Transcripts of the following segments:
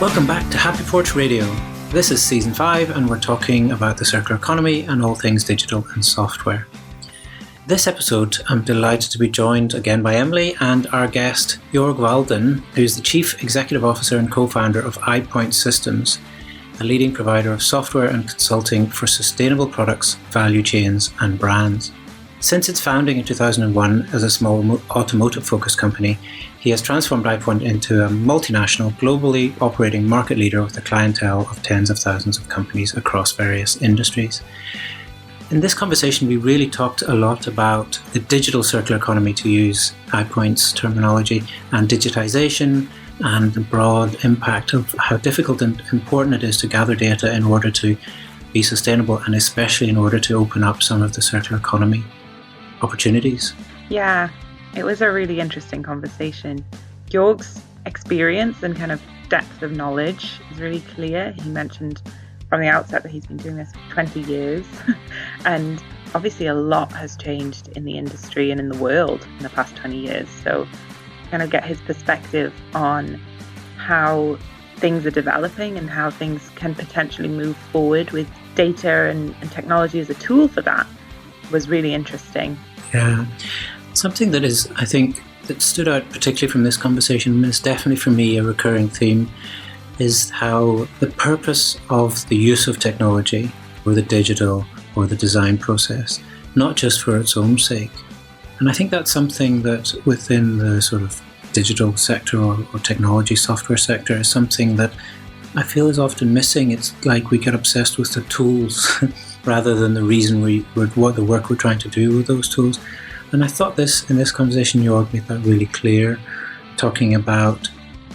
Welcome back to Happy Porch Radio. This is Season 5 and we're talking about the circular economy and all things digital and software. This episode, I'm delighted to be joined again by Emily and our guest, Joerg Walden, who's the Chief Executive Officer and co-founder of iPoint Systems, a leading provider of software and consulting for sustainable products, value chains and brands. Since its founding in 2001 as a small automotive-focused company, he has transformed iPoint into a multinational, globally operating market leader with a clientele of tens of thousands of companies across various industries. In this conversation, we really talked a lot about the digital circular economy, to use iPoint's terminology, and digitisation, and the broad impact of how difficult and important it is to gather data in order to be sustainable, and especially in order to open up some of the circular economy opportunities. Yeah, it was a really interesting conversation. Joerg's experience and kind of depth of knowledge is really clear. He mentioned from the outset that he's been doing this for 20 years and obviously a lot has changed in the industry and in the world in the past 20 years. So kind of get his perspective on how things are developing and how things can potentially move forward with data and technology as a tool for that was really interesting. Yeah, something that is, I think, that stood out particularly from this conversation, and is definitely for me a recurring theme, is how the purpose of the use of technology, or the digital or the design process, not just for its own sake. And I think that's something that within the sort of digital sector or technology software sector is something that I feel is often missing. It's like we get obsessed with the tools rather than the reason what the work we're trying to do with those tools. And I thought in this conversation, Joerg made that really clear, talking about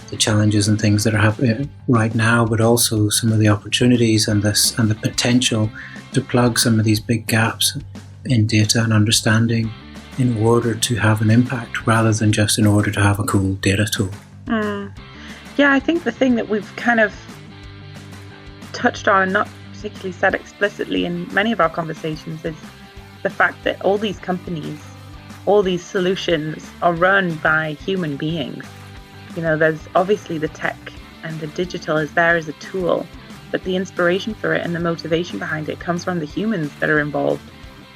the challenges and things that are happening right now, but also some of the opportunities and the potential to plug some of these big gaps in data and understanding in order to have an impact, rather than just in order to have a cool data tool. Yeah, I think the thing that we've kind of touched on and not particularly said explicitly in many of our conversations is the fact that all these companies, all these solutions are run by human beings. You know, there's obviously the tech and the digital is there as a tool, but the inspiration for it and the motivation behind it comes from the humans that are involved,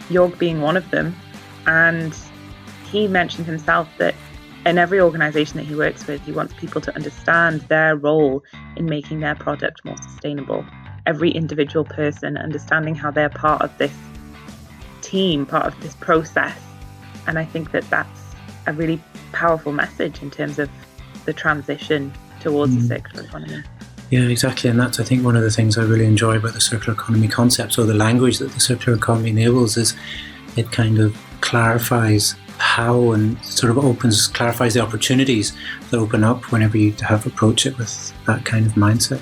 Joerg being one of them. And he mentioned himself that in every organization that he works with, he wants people to understand their role in making their product more sustainable. Every individual person understanding how they're part of this team, part of this process. And I think that that's a really powerful message in terms of the transition towards the circular economy. Yeah, exactly. And that's, I think, one of the things I really enjoy about the circular economy concept, or the language that the circular economy enables, is it kind of clarifies how and sort of clarifies the opportunities that open up whenever you have approach it with that kind of mindset.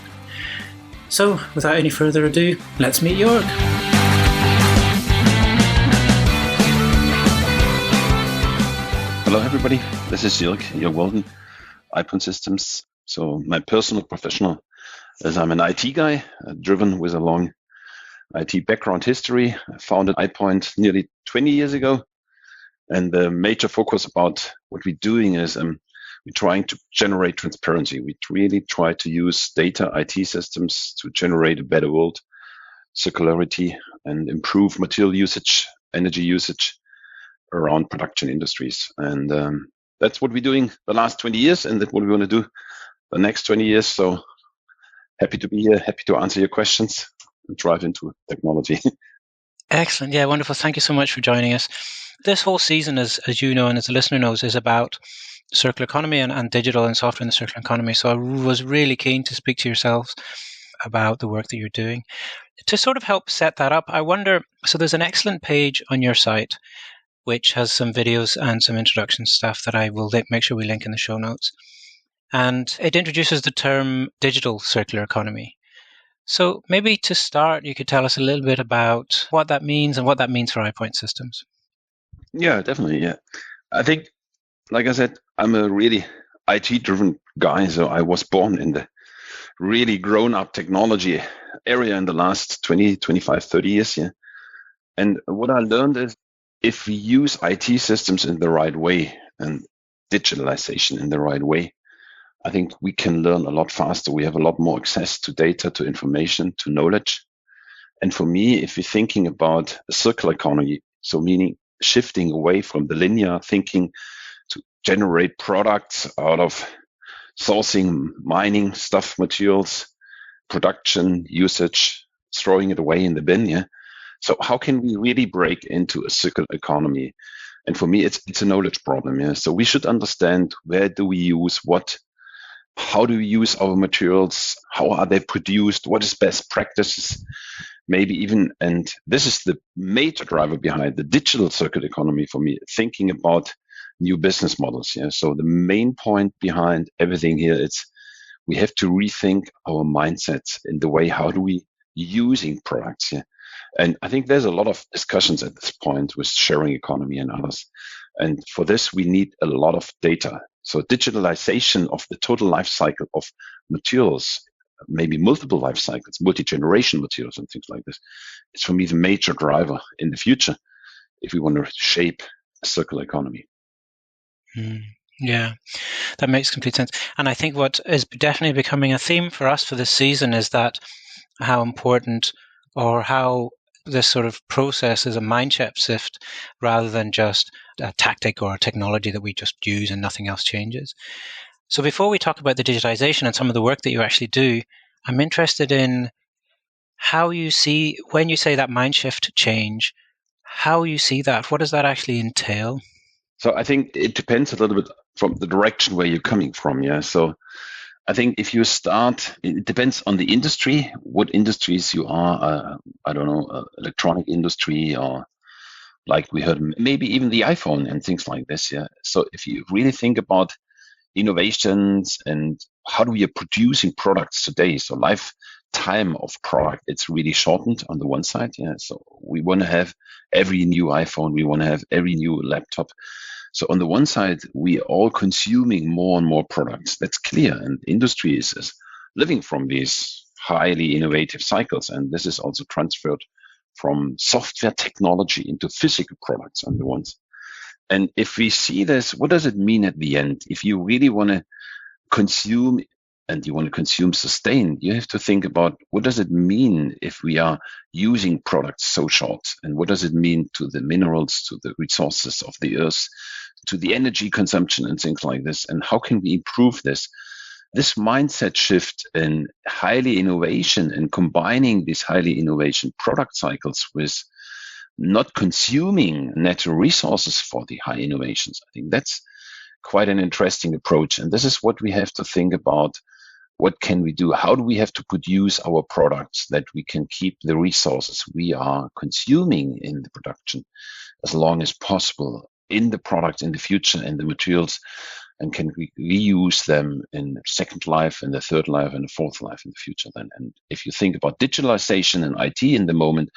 So, without any further ado, let's meet Joerg. Hello, everybody. This is Joerg Walden, iPoint Systems. So, my personal professional is I'm an IT guy, driven with a long IT background history. I founded iPoint nearly 20 years ago. And the major focus about what we're doing is we're trying to generate transparency. We really try to use data IT systems to generate a better world, circularity, and improve material usage, energy usage around production industries. And that's what we're doing the last 20 years, and that's what we want to do the next 20 years. So happy to be here, happy to answer your questions and drive into technology. Excellent. Yeah, wonderful. Thank you so much for joining us. This whole season, as you know and as the listener knows, is about circular economy and digital and software in the circular economy. So I was really keen to speak to yourselves about the work that you're doing. To sort of help set that up, I wonder, so there's an excellent page on your site which has some videos and some introduction stuff that I will make sure we link in the show notes. And it introduces the term digital circular economy. So maybe to start, you could tell us a little bit about what that means and what that means for iPoint Systems. Yeah, definitely. Yeah. I think, like I said, I'm a really IT-driven guy. So I was born in the really grown-up technology area in the last 20, 25, 30 years. Yeah. And what I learned is if we use IT systems in the right way and digitalization in the right way, I think we can learn a lot faster. We have a lot more access to data, to information, to knowledge. And for me, if you're thinking about a circular economy, so meaning shifting away from the linear thinking to generate products out of sourcing, mining, stuff, materials, production, usage, throwing it away in the bin, yeah? So how can we really break into a circular economy? And for me, it's a knowledge problem, yeah? So we should understand where do we use what, how do we use our materials, how are they produced, what is best practices, maybe even, and this is the major driver behind the digital circular economy for me, thinking about new business models. Yeah. So the main point behind everything here is we have to rethink our mindsets in the way how do we using products. Yeah. And I think there's a lot of discussions at this point with sharing economy and others. And for this, we need a lot of data. So digitalization of the total life cycle of materials, maybe multiple life cycles, multi-generation materials and things like this, is for me the major driver in the future if we want to shape a circular economy. Yeah, that makes complete sense. And I think what is definitely becoming a theme for us for this season is that how important or how this sort of process is a mindset shift rather than just a tactic or a technology that we just use and nothing else changes. So before we talk about the digitization and some of the work that you actually do, I'm interested in how you see, when you say that mind shift change, how you see that. What does that actually entail? So I think it depends a little bit from the direction where you're coming from. Yeah. So I think if you start, it depends on the industry, what industries you are. I don't know, electronic industry, or like we heard, maybe even the iPhone and things like this. Yeah. So if you really think about innovations and how do we are producing products today, so lifetime of product, it's really shortened on the one side. Yeah. So we want to have every new iPhone, we want to have every new laptop. So on the one side, we are all consuming more and more products. That's clear. And industry is living from these highly innovative cycles. And this is also transferred from software technology into physical products on the ones. And if we see this, what does it mean at the end? If you really want to consume and you want to consume sustained, you have to think about what does it mean if we are using products so short, and what does it mean to the minerals, to the resources of the earth, to the energy consumption and things like this, and how can we improve this? This mindset shift in highly innovation and combining these highly innovation product cycles with not consuming natural resources for the high innovations, I think that's quite an interesting approach. And this is what we have to think about. What can we do? How do we have to produce our products that we can keep the resources we are consuming in the production as long as possible in the product in the future, in the materials, and can we reuse them in second life, in the third life, and the fourth life in the future then? And if you think about digitalization and IT in the moment,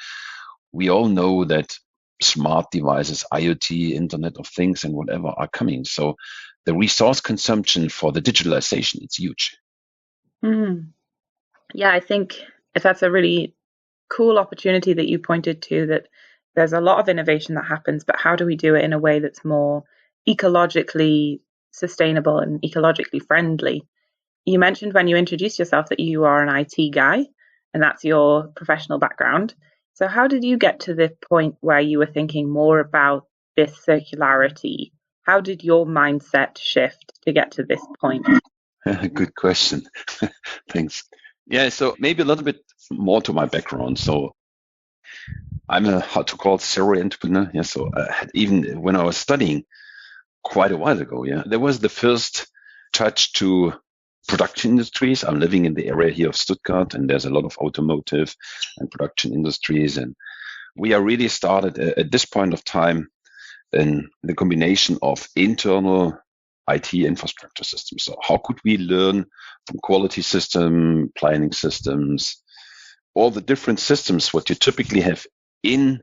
we all know that smart devices, IoT, Internet of Things, and whatever are coming. So the resource consumption for the digitalization, it's huge. Yeah, I think that's a really cool opportunity that you pointed to, that there's a lot of innovation that happens, but how do we do it in a way that's more ecologically sustainable and ecologically friendly? You mentioned when you introduced yourself that you are an IT guy and that's your professional background. So how did you get to the point where you were thinking more about this circularity? How did your mindset shift to get to this point? Good question. Thanks. Yeah, so maybe a little bit more to my background. So I'm a how to call serial entrepreneur. Yeah, so even when I was studying quite a while ago, yeah, there was the first touch to production industries. I'm living in the area here of Stuttgart, and there's a lot of automotive and production industries. And we are really started at this point of time in the combination of internal IT infrastructure systems. So how could we learn from quality system, planning systems, all the different systems, what you typically have in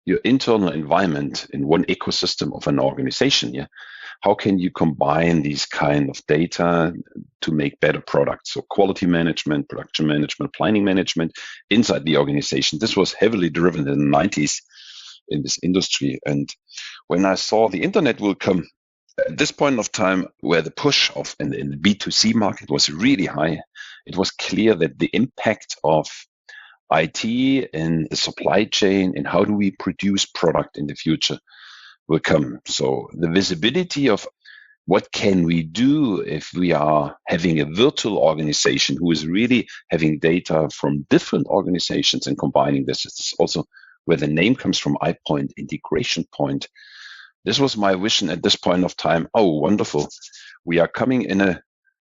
your internal environment in one ecosystem of an organization? Yeah. How can you combine these kind of data to make better products? So quality management, production management, planning management inside the organization. This was heavily driven in the 90s in this industry. And when I saw the internet will come, At this point of time, where the push of in the B2C market was really high, it was clear that the impact of IT in the supply chain and how do we produce product in the future will come. So the visibility of what can we do if we are having a virtual organization who is really having data from different organizations and combining this. It's also where the name comes from, iPoint, integration point. This was my vision at this point of time. Oh, wonderful. We are coming in a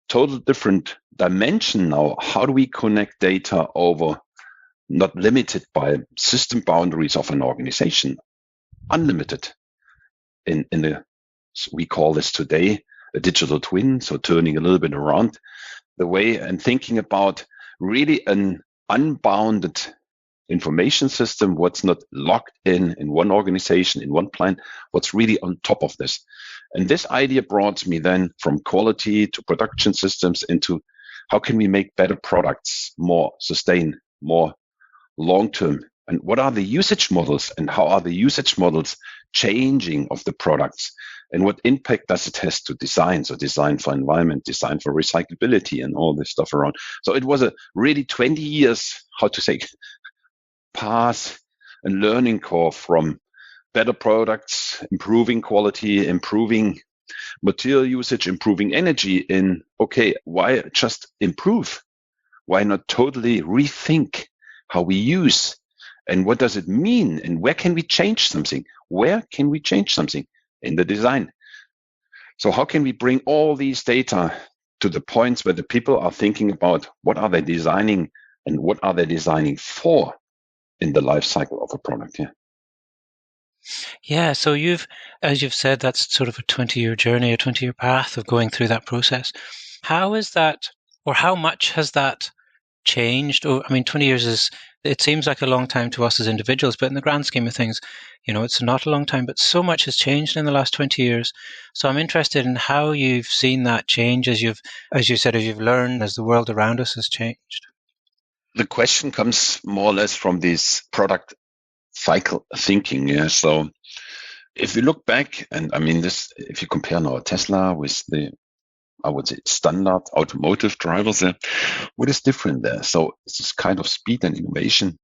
total different dimension now. How do we connect data over, not limited by system boundaries of an organization, unlimited in the, we call this today a digital twin. So turning a little bit around the way and thinking about really an unbounded information system, what's not locked in one organization, in one plant, what's really on top of this. And this idea brought me then from quality to production systems into how can we make better products, more sustained, more long-term, and what are the usage models and how are the usage models changing of the products and what impact does it has to design? So design for environment, design for recyclability and all this stuff around. So it was a really 20 years, how to say, path and learning curve from better products, improving quality, improving material usage, improving energy in, okay, why just improve? Why not totally rethink how we use and what does it mean and where can we change something? Where can we change something in the design? So how can we bring all these data to the points where the people are thinking about what are they designing and what are they designing for in the life cycle of a product? Yeah, so as you've said, that's sort of a 20-year journey, a 20-year path of going through that process. How is that, or how much has that changed? Or, I mean, 20 years it seems like a long time to us as individuals, but in the grand scheme of things, it's not a long time, but so much has changed in the last 20 years. So I'm interested in how you've seen that change as you said, as you've learned, as the world around us has changed. The question comes more or less from this product cycle thinking. Yeah. So if you look back, and I mean this, if you compare now Tesla with the, I would say, standard automotive drivers, what is different there? So it's this kind of speed and innovation.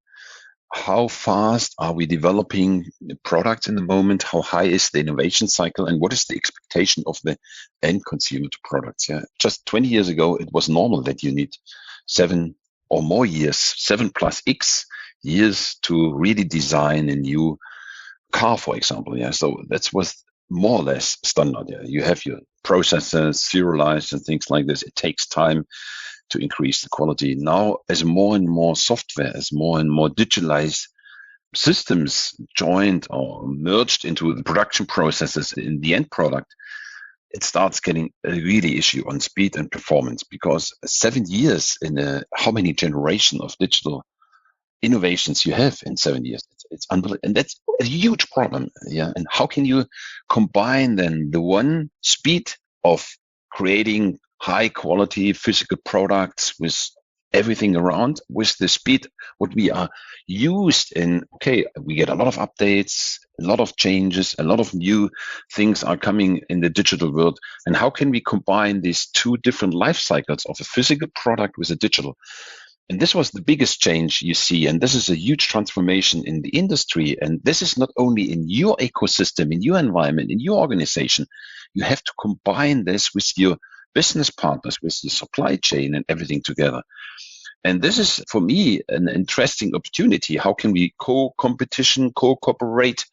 How fast are we developing the products in the moment? How high is the innovation cycle? And what is the expectation of the end consumer to products? Yeah. Just 20 years ago, it was normal that you need 7 or more years, 7+X years to really design a new car, for example. Yeah. So that was more or less standard. Yeah. You have your processes serialized and things like this. It takes time to increase the quality. Now, as more and more software, as more and more digitalized systems joined or merged into the production processes in the end product, it starts getting a really issue on speed and performance, because 7 years in how many generation of digital innovations you have in 7 years, it's unbelievable. And that's a huge problem. Yeah. And how can you combine then the one speed of creating high quality physical products with everything around with the speed what we are used in? Okay, we get a lot of updates, a lot of changes, a lot of new things are coming in the digital world. And how can we combine these two different life cycles of a physical product with a digital? And this was the biggest change you see. And this is a huge transformation in the industry. And this is not only in your ecosystem, in your environment, in your organization. You have to combine this with your business partners, with the supply chain and everything together. And this is, for me, an interesting opportunity. How can we co-competition, co-cooperate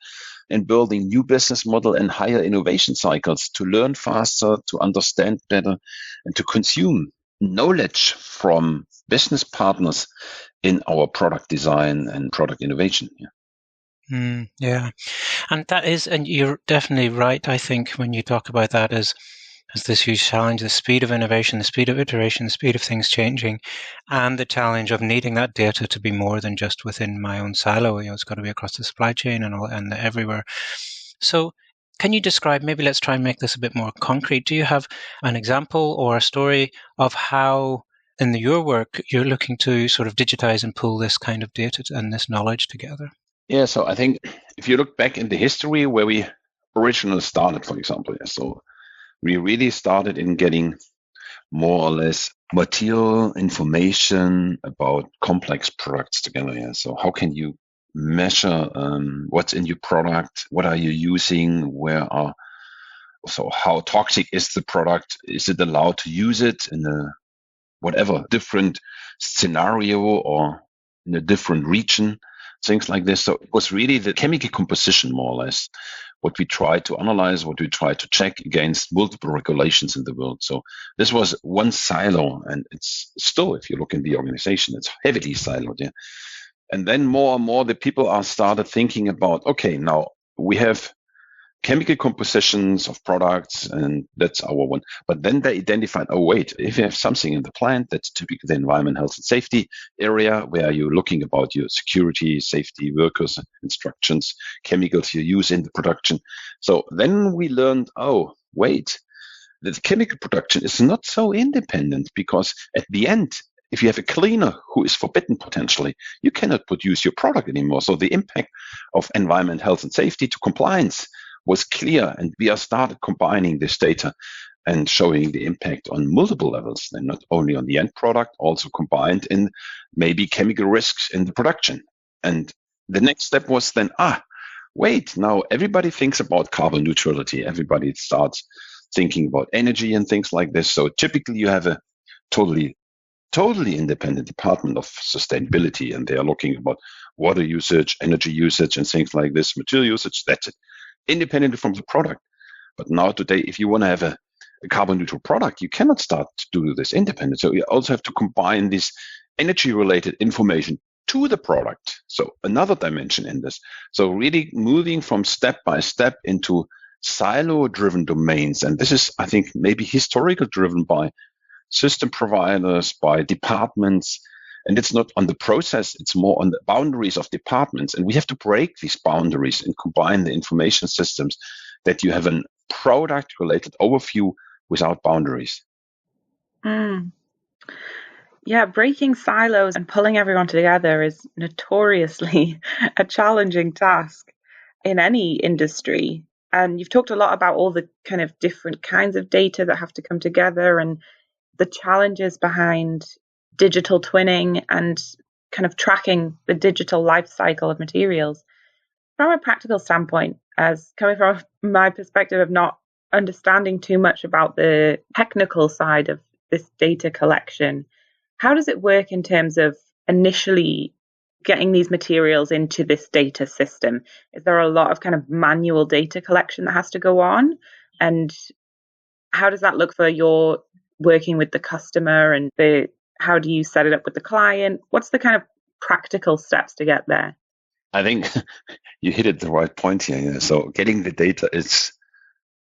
in building new business model and higher innovation cycles to learn faster, to understand better, and to consume knowledge from business partners in our product design and product innovation? Yeah. And you're definitely right, I think, when you talk about that as this huge challenge, the speed of innovation, the speed of iteration, the speed of things changing, and the challenge of needing that data to be more than just within my own silo. It's got to be across the supply chain and everywhere. So can you describe, maybe let's try and make this a bit more concrete. Do you have an example or a story of how in your work you're looking to sort of digitize and pull this kind of data and this knowledge together? Yeah, so I think if you look back in the history where we originally started, for example, so we really started in getting more or less material information about complex products together. Yeah. So how can you measure what's in your product? What are you using? So how toxic is the product? Is it allowed to use it in a whatever different scenario or in a different region? Things like this. So it was really the chemical composition, more or less, what we tried to analyze, what we tried to check against multiple regulations in the world. So this was one silo, and it's still, if you look in the organization, it's heavily siloed. Yeah. And then more and more, the people are started thinking about, okay, now we have chemical compositions of products, and that's our one. But then they identified, oh, wait, if you have something in the plant, that's typically the environment, health, and safety area, where you're looking about your security, safety, workers, instructions, chemicals you use in the production. So then we learned, oh, wait, the chemical production is not so independent, because at the end, if you have a cleaner who is forbidden potentially, you cannot produce your product anymore. So the impact of environment, health, and safety to compliance was clear, and we are started combining this data and showing the impact on multiple levels, and not only on the end product, also combined in maybe chemical risks in the production. And the next step was then, wait, now everybody thinks about carbon neutrality. Everybody starts thinking about energy and things like this. So typically you have a totally independent department of sustainability, and they are looking about water usage, energy usage, and things like this, material usage. That's it, independently from the product. But now today, if you want to have a carbon neutral product, you cannot start to do this independent. So you also have to combine this energy related information to the product. So another dimension in this. So really moving from step by step into silo driven domains. And this is, I think, maybe historical driven by system providers, by departments. And it's not on the process, it's more on the boundaries of departments. And we have to break these boundaries and combine the information systems, that you have a product-related overview without boundaries. Yeah, breaking silos and pulling everyone together is notoriously a challenging task in any industry. And you've talked a lot about all the kind of different kinds of data that have to come together, and the challenges behind digital twinning and kind of tracking the digital life cycle of materials. From a practical standpoint, as coming from my perspective of not understanding too much about the technical side of this data collection, how does it work in terms of initially getting these materials into this data system? Is there a lot of kind of manual data collection that has to go on? And how does that look for your working with the customer, and how do you set it up with the client? What's the kind of practical steps to get there? I think you hit it the right point here. Yeah. So getting the data is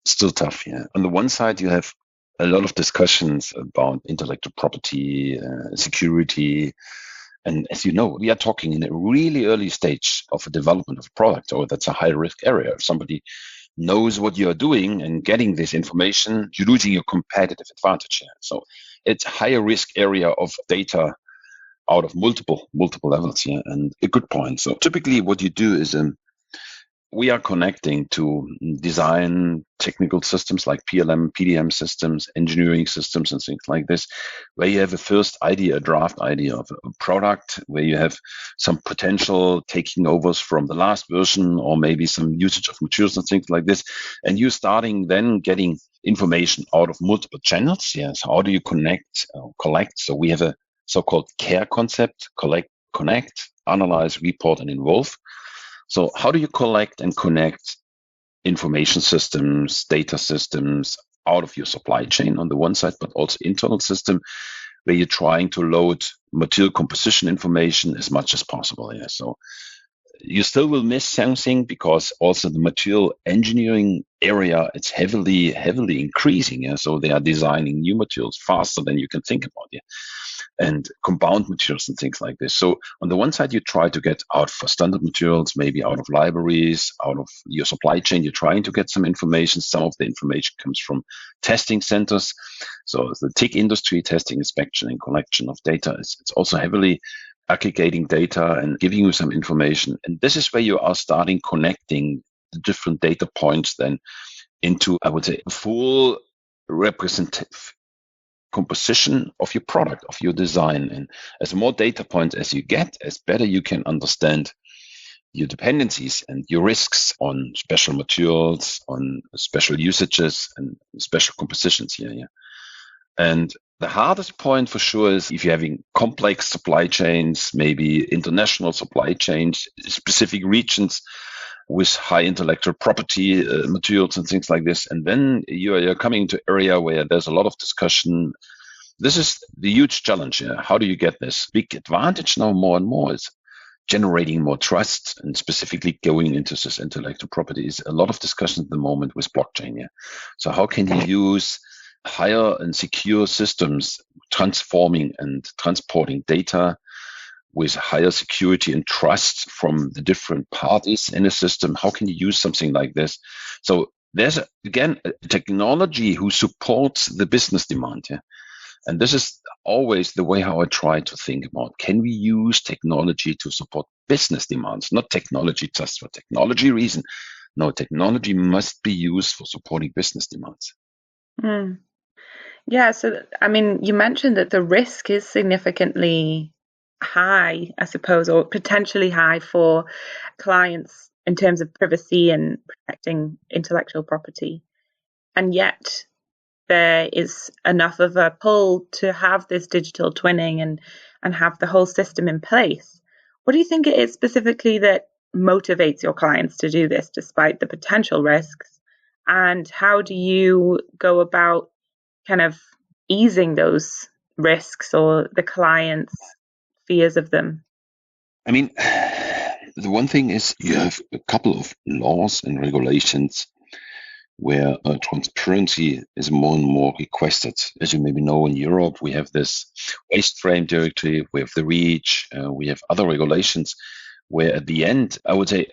still tough. Yeah. On the one side, you have a lot of discussions about intellectual property, security. And as you know, we are talking in a really early stage of a development of a product, or that's a high risk area. If somebody knows what you're doing and getting this information, you're losing your competitive advantage here. So it's a higher risk area of data out of multiple levels here. And a good point. So typically what you do is we are connecting to design technical systems like PLM, PDM systems, engineering systems, and things like this, where you have a first idea, a draft idea of a product, where you have some potential taking overs from the last version, or maybe some usage of materials and things like this. And you're starting then getting information out of multiple channels. Yes. How do you collect? So we have a so-called CARE concept: collect, connect, analyze, report, and involve. So how do you collect and connect information systems, data systems out of your supply chain on the one side, but also internal system, where you're trying to load material composition information as much as possible. Yeah. So you still will miss something, because also the material engineering area, it's heavily increasing. Yeah. So they are designing new materials faster than you can think about. Yeah. And compound materials and things like this. So on the one side, you try to get out for standard materials, maybe out of libraries, out of your supply chain. You're trying to get some information. Some of the information comes from testing centers. So the TIC industry, testing, inspection, and collection of data, it's also heavily aggregating data and giving you some information. And this is where you are starting connecting the different data points then into, I would say, a full representative composition of your product, of your design. And as more data points as you get, as better you can understand your dependencies and your risks on special materials, on special usages and special compositions here. Yeah. And the hardest point for sure is if you're having complex supply chains, maybe international supply chains, specific regions with high intellectual property materials and things like this. And then you're coming into an area where there's a lot of discussion. This is the huge challenge. Yeah? How do you get this? Big advantage now more and more is generating more trust and specifically going into this intellectual property is a lot of discussion at the moment with blockchain. Yeah. So how can you use higher and secure systems transforming and transporting data with higher security and trust from the different parties in a system? How can you use something like this? So there's, again, a technology who supports the business demand. Yeah? And this is always the way how I try to think about, can we use technology to support business demands, not technology just for technology reason. No, technology must be used for supporting business demands. Mm. Yeah, so I mean, you mentioned that the risk is significantly high, I suppose, or potentially high for clients in terms of privacy and protecting intellectual property. And yet there is enough of a pull to have this digital twinning and have the whole system in place. What do you think it is specifically that motivates your clients to do this despite the potential risks? And how do you go about kind of easing those risks or the client's fears of them? I mean, the one thing is you have a couple of laws and regulations where transparency is more and more requested. As you maybe know, in Europe, we have this waste frame directive, we have the REACH, we have other regulations where at the end, I would say,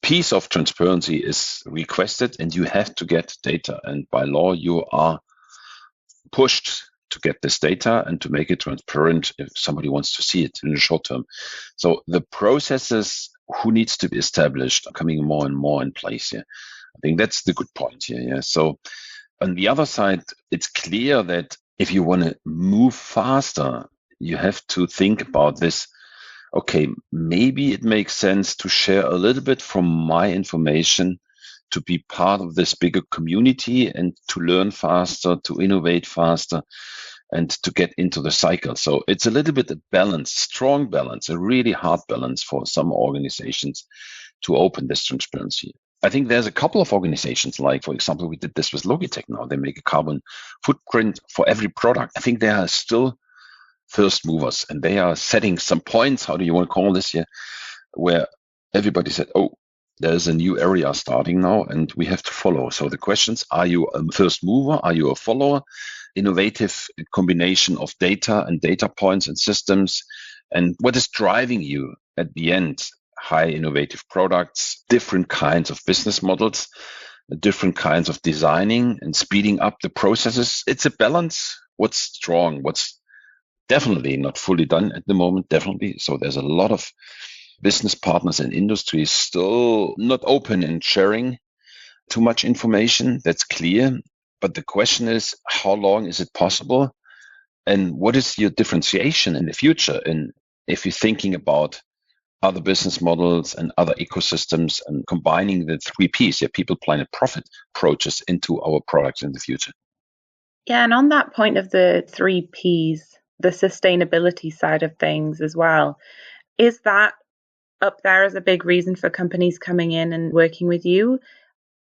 piece of transparency is requested and you have to get data. And by law, you are pushed to get this data and to make it transparent if somebody wants to see it in the short term. So the processes who needs to be established are coming more and more in place here. I think that's the good point here. Yeah. So on the other side, it's clear that if you want to move faster, you have to think about this. Okay, maybe it makes sense to share a little bit from my information to be part of this bigger community and to learn faster, to innovate faster, and to get into the cycle. So it's a little bit a balance, strong balance, a really hard balance for some organizations to open this transparency. I think there's a couple of organizations, like, for example, we did this with Logitech now. They make a carbon footprint for every product. I think they are still first movers and they are setting some points, how do you want to call this here, where everybody said, oh, there's a new area starting now and we have to follow. So the questions, are you a first mover? Are you a follower? Innovative combination of data and data points and systems. And what is driving you at the end? High innovative products, different kinds of business models, different kinds of designing and speeding up the processes. It's a balance. What's strong? What's definitely not fully done at the moment, definitely. So there's a lot of business partners and industries still not open and sharing too much information. That's clear. But the question is, how long is it possible? And what is your differentiation in the future? And if you're thinking about other business models and other ecosystems and combining the 3 Ps, people, planet, profit approaches into our products in the future. Yeah, and on that point of the 3 Ps, the sustainability side of things as well, is that up there as a big reason for companies coming in and working with you?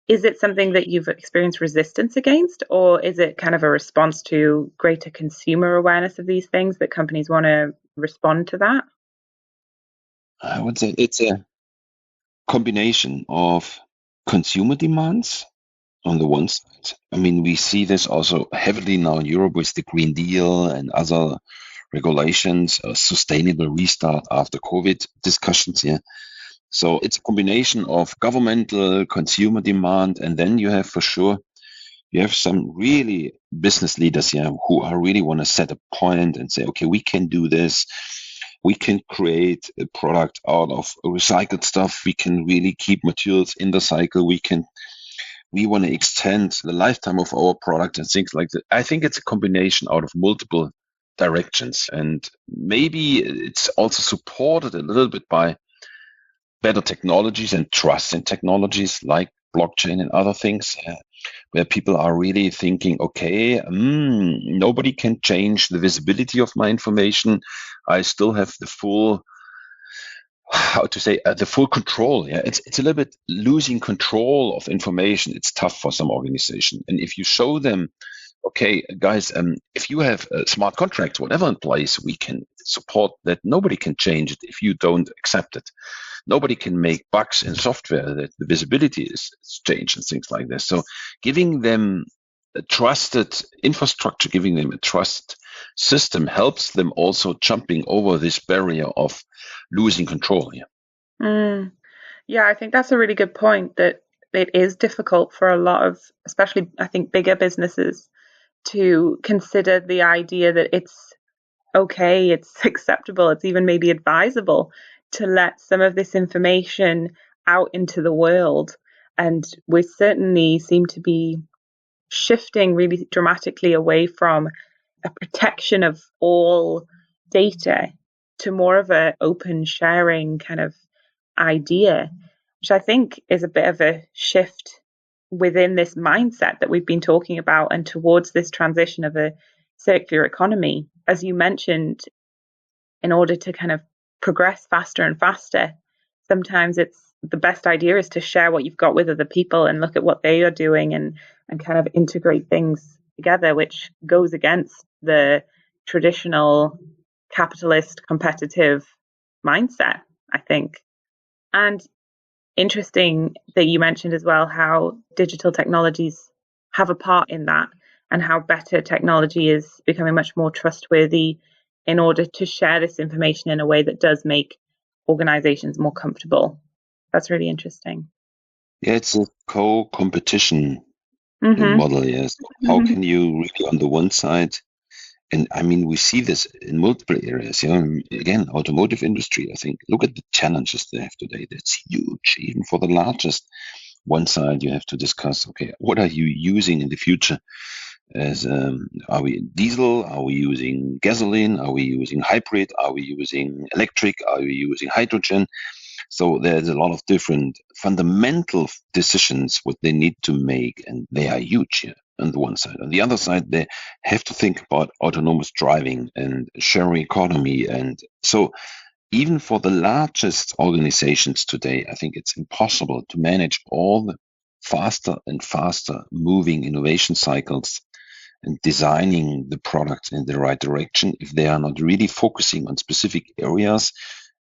Is it something that you've experienced resistance against, or is it kind of a response to greater consumer awareness of these things that companies want to respond to that? I would say it's a combination of consumer demands on the one side. I mean, we see this also heavily now in Europe with the Green Deal and other regulations, a sustainable restart after COVID discussions here. So it's a combination of governmental, consumer demand, and then you have for sure, you have some really business leaders here who are really want to set a point and say, okay, we can do this. We can create a product out of recycled stuff. We can really keep materials in the cycle. We can we want to extend the lifetime of our product and things like that. I think it's a combination out of multiple directions, and maybe it's also supported a little bit by better technologies and trust in technologies like blockchain and other things, where people are really thinking, okay, nobody can change the visibility of my information. I still have the full, the full control. Yeah, it's a little bit losing control of information. It's tough for some organization. And if you show them, okay, guys, if you have smart contracts, whatever in place, we can support that. Nobody can change it if you don't accept it. Nobody can make bugs in software that the visibility is changed and things like this. So giving them a trusted infrastructure, giving them a trust system helps them also jumping over this barrier of losing control. Yeah, I think that's a really good point, that it is difficult for a lot of, especially I think bigger businesses, to consider the idea that it's okay, it's acceptable, it's even maybe advisable to let some of this information out into the world. And we certainly seem to be shifting really dramatically away from a protection of all data to more of an open sharing kind of idea, which I think is a bit of a shift within this mindset that we've been talking about and towards this transition of a circular economy. As you mentioned, in order to kind of progress faster and faster, sometimes it's the best idea is to share what you've got with other people and look at what they are doing and kind of integrate things together, which goes against the traditional capitalist competitive mindset, I think. And interesting that you mentioned as well how digital technologies have a part in that, and how better technology is becoming much more trustworthy in order to share this information in a way that does make organizations more comfortable. That's really interesting. Yeah, it's a co-competition model. Yes. How can you really on the one side, and I mean, we see this in multiple areas. Again, automotive industry, I think, look at the challenges they have today. That's huge. Even for the largest one side, you have to discuss, okay, what are you using in the future? Are we diesel? Are we using gasoline? Are we using hybrid? Are we using electric? Are we using hydrogen? So there's a lot of different fundamental decisions what they need to make, and they are huge here on the one side. On the other side, they have to think about autonomous driving and sharing economy. And so even for the largest organizations today, I think it's impossible to manage all the faster and faster moving innovation cycles and designing the products in the right direction if they are not really focusing on specific areas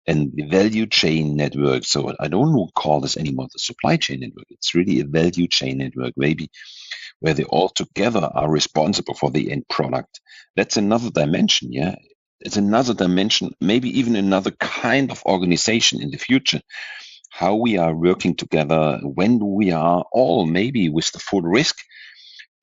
and the value chain network. So I don't call this anymore the supply chain network. It's really a value chain network, maybe, where they all together are responsible for the end product. That's another dimension, yeah. It's another dimension, maybe even another kind of organization in the future. How we are working together, when we are all maybe with the full risk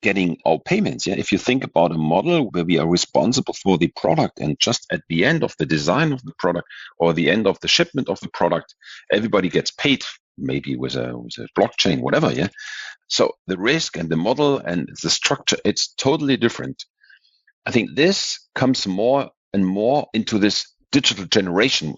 getting our payments. Yeah, if you think about a model where we are responsible for the product and just at the end of the design of the product or the end of the shipment of the product, everybody gets paid, maybe with a blockchain, whatever. Yeah. So the risk and the model and the structure, it's totally different. I think this comes more and more into this digital generation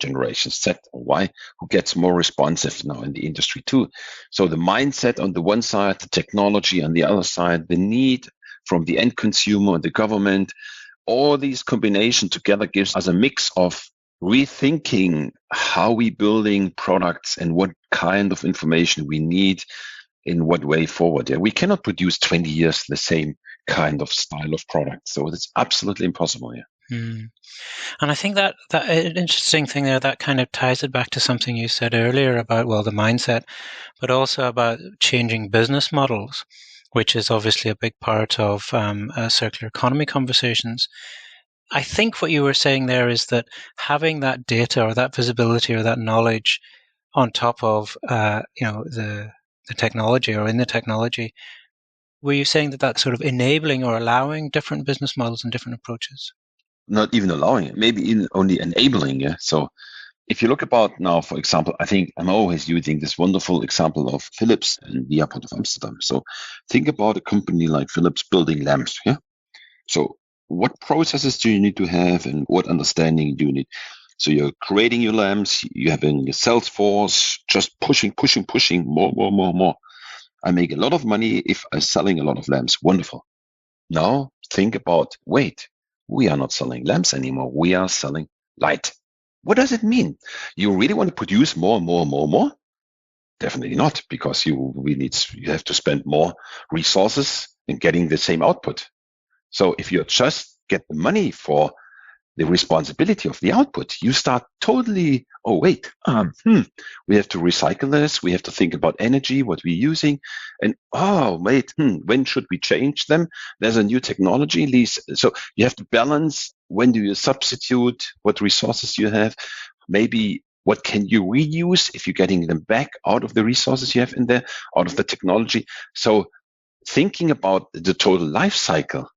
Z or Y, who gets more responsive now in the industry too. So the mindset on the one side, the technology on the other side, the need from the end consumer, the government, all these combinations together gives us a mix of rethinking how we building products and what kind of information we need in what way forward. Yeah, we cannot produce 20 years the same kind of style of product. So it's absolutely impossible. Yeah. And I think that interesting thing there, that kind of ties it back to something you said earlier about, well, the mindset, but also about changing business models, which is obviously a big part of circular economy conversations. I think what you were saying there is that having that data or that visibility or that knowledge on top of the technology or in the technology, were you saying that that's sort of enabling or allowing different business models and different approaches? Not even allowing it, maybe even only enabling. Yeah. So if you look about now, for example, I think I'm always using this wonderful example of Philips and the airport of Amsterdam. So think about a company like Philips building lamps. Yeah. So what processes do you need to have and what understanding do you need? So you're creating your lamps, you're having your sales force just pushing, more. I make a lot of money if I'm selling a lot of lamps. Wonderful. Now think about, wait, we are not selling lamps anymore. We are selling light. What does it mean? You really want to produce more? Definitely not, because you have to spend more resources in getting the same output. So if you just get the money for the responsibility of the output, you start totally, we have to recycle this. We have to think about energy, what we're using. And, when should we change them? There's a new technology. So you have to balance, when do you substitute, what resources you have, maybe what can you reuse if you're getting them back out of the resources you have in there, out of the technology. So thinking about the total life cycle,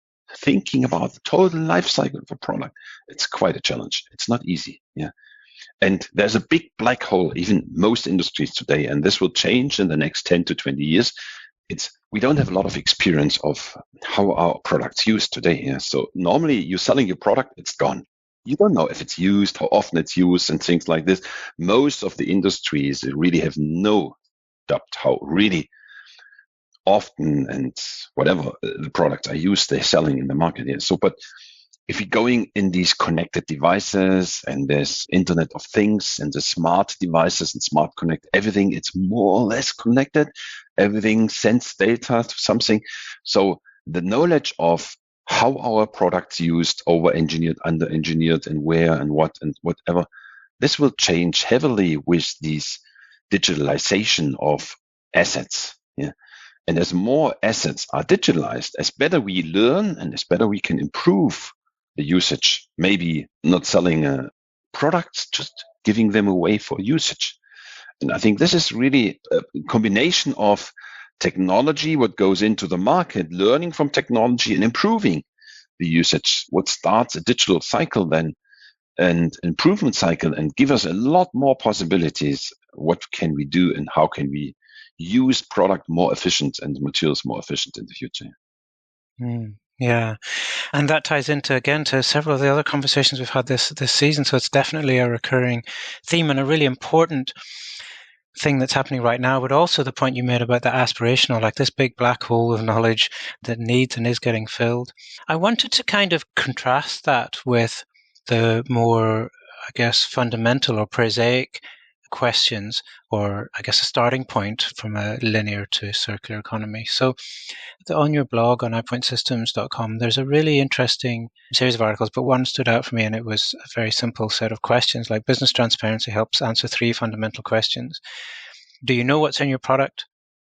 of a product, it's quite a challenge. It's not easy. Yeah. And there's a big black hole, even most industries today, and this will change in the next 10 to 20 years. We don't have a lot of experience of how our products used today. Yeah. So normally you're selling your product, it's gone. You don't know if it's used, how often it's used, and things like this. Most of the industries really have no doubt how really often and whatever the products are used, they're selling in the market. Yeah. So, but if you're going in these connected devices and there's Internet of Things and the smart devices and smart connect, everything, it's more or less connected. Everything sends data to something. So the knowledge of how our products used, over-engineered, under-engineered, and where and what and whatever, this will change heavily with these digitalization of assets. Yeah. And as more assets are digitalized, as better we learn and as better we can improve the usage, maybe not selling products, just giving them away for usage. And I think this is really a combination of technology, what goes into the market, learning from technology and improving the usage. What starts a digital cycle then, and improvement cycle, and give us a lot more possibilities. What can we do and how can we use product more efficient and materials more efficient in the future? Yeah. And that ties into, again, to several of the other conversations we've had this season. So it's definitely a recurring theme and a really important thing that's happening right now, but also the point you made about the aspirational, like this big black hole of knowledge that needs and is getting filled. I wanted to kind of contrast that with the more, I guess, fundamental or prosaic questions, or I guess a starting point from a linear to circular economy. So on your blog on iPointsystems.com, there's a really interesting series of articles, but one stood out for me, and it was a very simple set of questions. Like, business transparency helps answer 3 fundamental questions. Do you know what's in your product?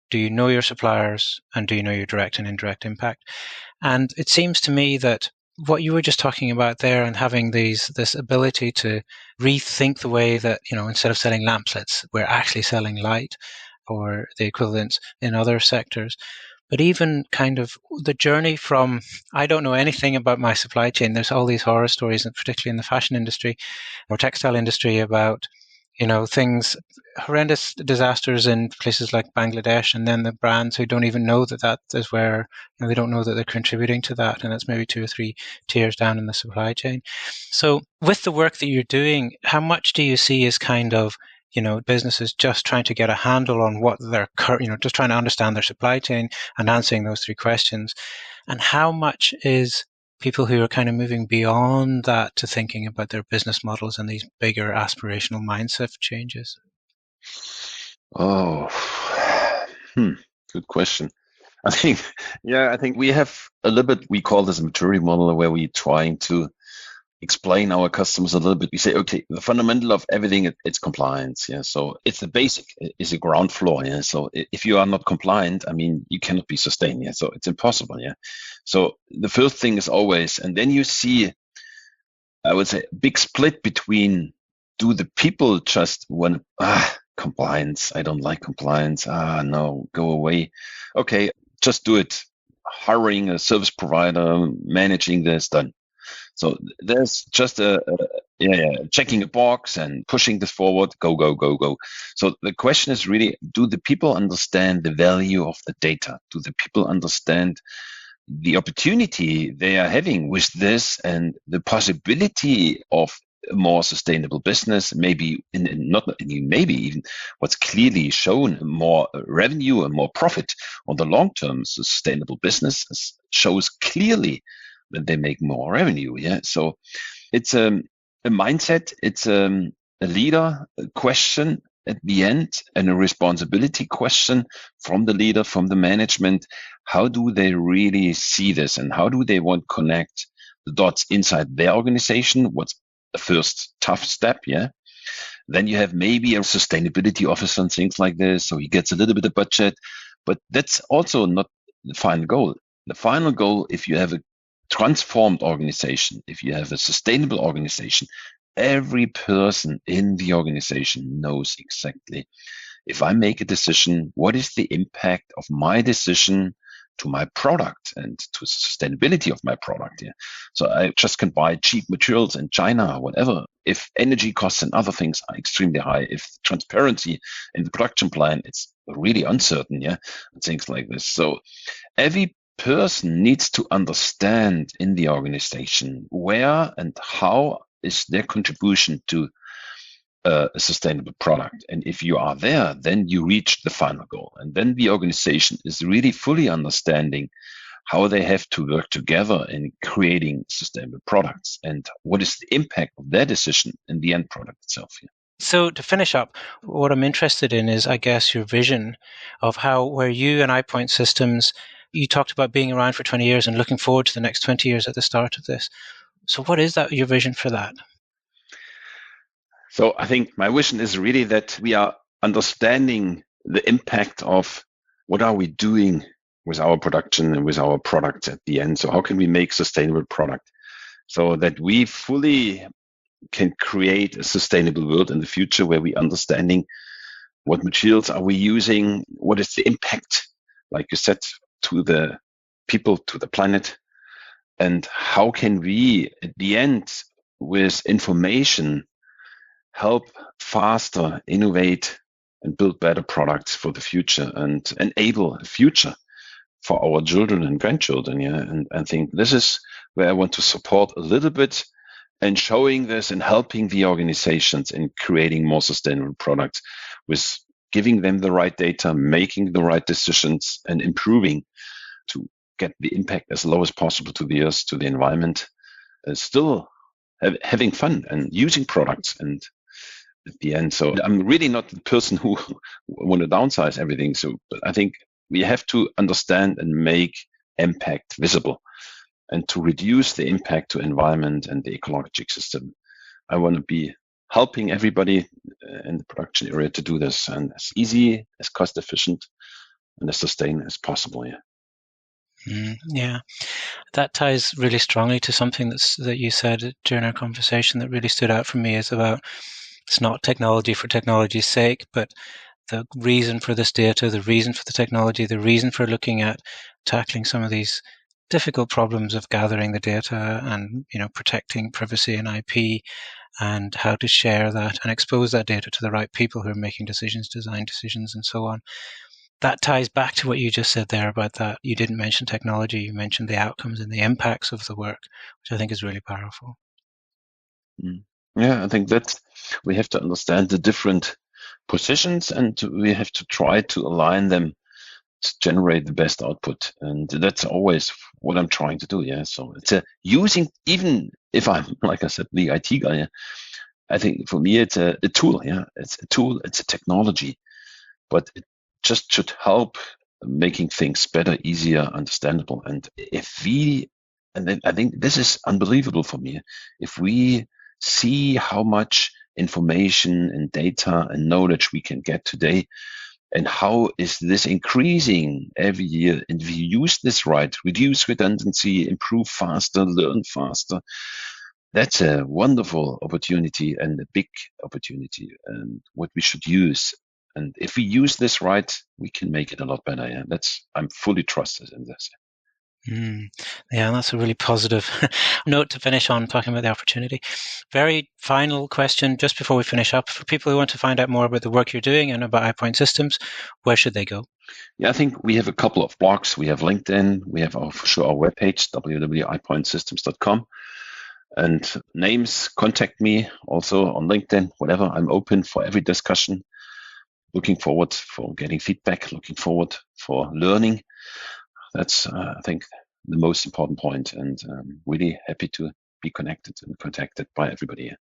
Do you know your suppliers? And do you know your direct and indirect impact? And it seems to me that what you were just talking about there, and having this ability to rethink the way that, instead of selling lamps, we're actually selling light, or the equivalents in other sectors. But even kind of the journey from, I don't know anything about my supply chain. There's all these horror stories, and particularly in the fashion industry or textile industry, about things, horrendous disasters in places like Bangladesh, and then the brands who don't even know that is where, they don't know that they're contributing to that, and it's maybe 2 or 3 tiers down in the supply chain. So with the work that you're doing, how much do you see as kind of, businesses just trying to get a handle on what their current, just trying to understand their supply chain and answering those 3 questions, and how much is people who are kind of moving beyond that to thinking about their business models and these bigger aspirational mindset changes? Good question. I think we have a little bit, we call this a maturity model, where we're trying to explain our customers a little bit. We say, okay, the fundamental of everything, it's compliance. Yeah. So it's the basic, it's a ground floor. Yeah. So if you are not compliant, you cannot be sustained. Yeah. So it's impossible. Yeah. So the first thing is always, and then you see, I would say, a big split between, do the people just want compliance? I don't like compliance. No, go away. Okay, just do it. Hiring a service provider, managing this, done. So there's just a checking a box and pushing this forward, go, go, go, go. So the question is really, do the people understand the value of the data? Do the people understand the opportunity they are having with this and the possibility of a more sustainable business, maybe maybe even what's clearly shown, more revenue and more profit on the long term. Sustainable business shows clearly that they make more revenue. So it's a mindset, it's a leader question at the end, and a responsibility question from the leader, from the management. How do they really see this, and how do they want to connect the dots inside their organization? What's the first tough step? Then you have maybe a sustainability officer and things like this, so he gets a little bit of budget, but that's also not the final goal. The final goal, if you have a transformed organization, if you have a sustainable organization, every person in the organization knows exactly, if I make a decision, what is the impact of my decision to my product and to sustainability of my product. So I just can buy cheap materials in China or whatever. If energy costs and other things are extremely high, if transparency in the production plan, it's really uncertain, and things like this. So every person needs to understand in the organization where and how is their contribution to a sustainable product. And if you are there, then you reach the final goal. And then the organization is really fully understanding how they have to work together in creating sustainable products and what is the impact of their decision in the end product itself. So to finish up, what I'm interested in is, I guess, your vision of how, where you and iPoint Systems, you talked about being around for 20 years and looking forward to the next 20 years at the start of this. So what is that, your vision for that? So I think my vision is really that we are understanding the impact of what are we doing with our production and with our products at the end. So how can we make sustainable product so that we fully can create a sustainable world in the future where we understanding what materials are we using, what is the impact, like you said, to the people, to the planet, and how can we at the end with information help faster innovate and build better products for the future and enable a future for our children and grandchildren. And I think this is where I want to support a little bit and showing this and helping the organizations in creating more sustainable products with giving them the right data, making the right decisions and improving to get the impact as low as possible to the earth, to the environment, still having fun and using products and at the end. So I'm really not the person who want to downsize everything. So but I think we have to understand and make impact visible and to reduce the impact to environment and the ecological system. I want to be helping everybody in the production area to do this and as easy, as cost efficient and as sustained as possible. That ties really strongly to something that you said during our conversation that really stood out for me, is about it's not technology for technology's sake, but the reason for this data, the reason for the technology, the reason for looking at tackling some of these difficult problems of gathering the data and protecting privacy and IP and how to share that and expose that data to the right people who are making decisions, design decisions, and so on. That ties back to what you just said there about that. You didn't mention technology, you mentioned the outcomes and the impacts of the work, which I think is really powerful. I think that we have to understand the different positions and we have to try to align them to generate the best output. And that's always what I'm trying to do. So it's using, even if I'm, like I said, the IT guy, I think for me, it's a tool. It's a tool, it's a technology, but it just should help making things better, easier, understandable. And then I think this is unbelievable for me. If we see how much information and data and knowledge we can get today, and how is this increasing every year, and if you use this right, reduce redundancy, improve faster, learn faster, that's a wonderful opportunity and a big opportunity, and what we should use. And if we use this right, we can make it a lot better. I'm fully trusted in this. Yeah, and that's a really positive note to finish on, talking about the opportunity. Very final question, just before we finish up. For people who want to find out more about the work you're doing and about iPoint Systems, where should they go? Yeah, I think we have a couple of blogs. We have LinkedIn. We have our webpage, www.ipointsystems.com. And names, contact me also on LinkedIn, whatever. I'm open for every discussion. Looking forward for getting feedback, looking forward for learning. That's, I think, the most important point, and really happy to be connected and contacted by everybody here.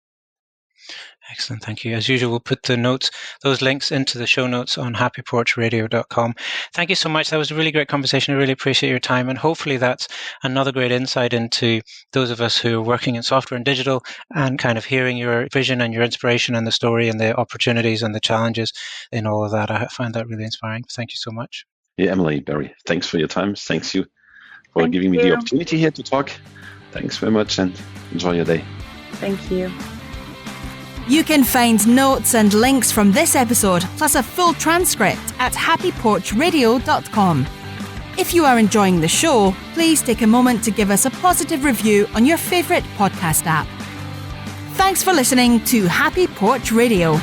Excellent, thank you. As usual, we'll put those links into the show notes on happyporchradio.com. Thank you so much. That was a really great conversation. I really appreciate your time, and hopefully that's another great insight into those of us who are working in software and digital, and kind of hearing your vision and your inspiration and the story and the opportunities and the challenges in all of that. I find that really inspiring. Thank you so much. Yeah, Emily, Barry, thanks for your time. Thanks you for giving me the opportunity here to talk. Thanks very much, and enjoy your day. Thank you. You can find notes and links from this episode, plus a full transcript at happyporchradio.com. If you are enjoying the show, please take a moment to give us a positive review on your favourite podcast app. Thanks for listening to Happy Porch Radio.